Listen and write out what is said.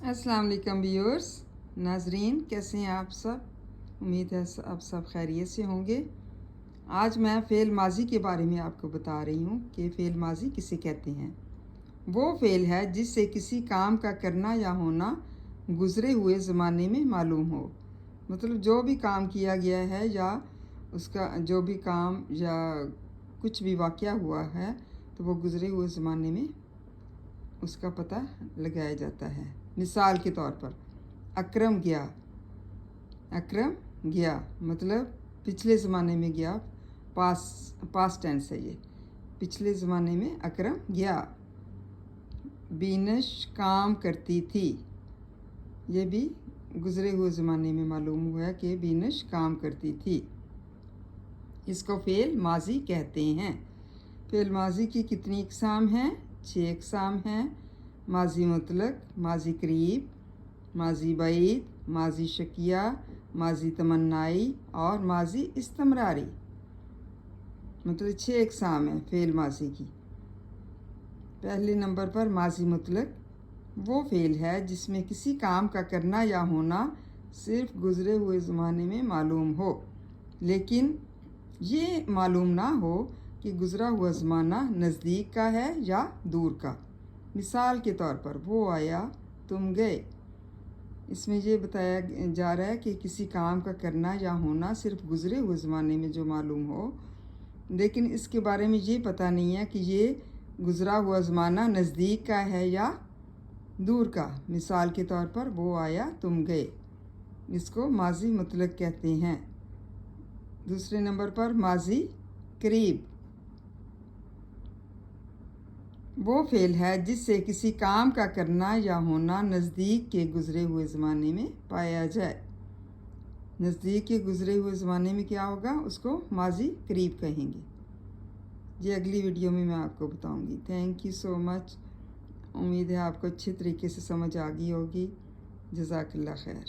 अस्सलाम वालेकुम व्यूअर्स नाजरीन, कैसे हैं आप सब। उम्मीद है आप सब खैरियत से होंगे। आज मैं फ़ेल माजी के बारे में आपको बता रही हूँ कि फ़ेल माजी किसे कहते हैं। वो फ़ेल है जिससे किसी काम का करना या होना गुज़रे हुए ज़माने में मालूम हो। मतलब जो भी काम किया गया है या उसका जो भी काम या कुछ भी वाक़या हुआ है तो वो गुज़रे हुए ज़माने में उसका पता लगाया जाता है। मिसाल के तौर पर अकरम गया। अकरम गया मतलब पिछले ज़माने में गया, पास्ट टेंस है ये। पिछले ज़माने में अकरम गया। बीनश काम करती थी। ये भी गुज़रे हुए ज़माने में मालूम हुआ कि बीनश काम करती थी। इसको फ़ेल माजी कहते हैं। फ़ेल माजी की कितनी इक़साम हैं? 6 इक़साम हैं। माजी मुतलक, माजी करीब, माजी बईद, माजी शकिया, माजी तमन्नाई और माजी इस्तमरारी। मतलब 6 इक़साम हैं फ़ेल माजी की। पहले नंबर पर माजी मुतलक वो फ़ेल है जिसमें किसी काम का करना या होना सिर्फ गुज़रे हुए ज़माने में मालूम हो, लेकिन ये मालूम ना हो कि गुज़रा हुआ ज़माना नज़दीक का है या दूर का। मिसाल के तौर पर वो आया तुम गए। इसमें ये बताया जा रहा है कि किसी काम का करना या होना सिर्फ गुज़रे हुए ज़माने में जो मालूम हो, लेकिन इसके बारे में ये पता नहीं है कि ये गुज़रा हुआ ज़माना नज़दीक का है या दूर का। मिसाल के तौर पर वो आया तुम गए, इसको माजी मुतलक कहते हैं। दूसरे नंबर पर माजी करीब वो फ़ेल है जिससे किसी काम का करना या होना नज़दीक के गुज़रे हुए ज़माने में पाया जाए। नज़दीक के गुज़रे हुए ज़माने में क्या होगा, उसको माजी करीब कहेंगे। ये अगली वीडियो में मैं आपको बताऊंगी। Thank you so much. उम्मीद है आपको अच्छे तरीके से समझ आ गई होगी। जज़ाकल्लाह खैर।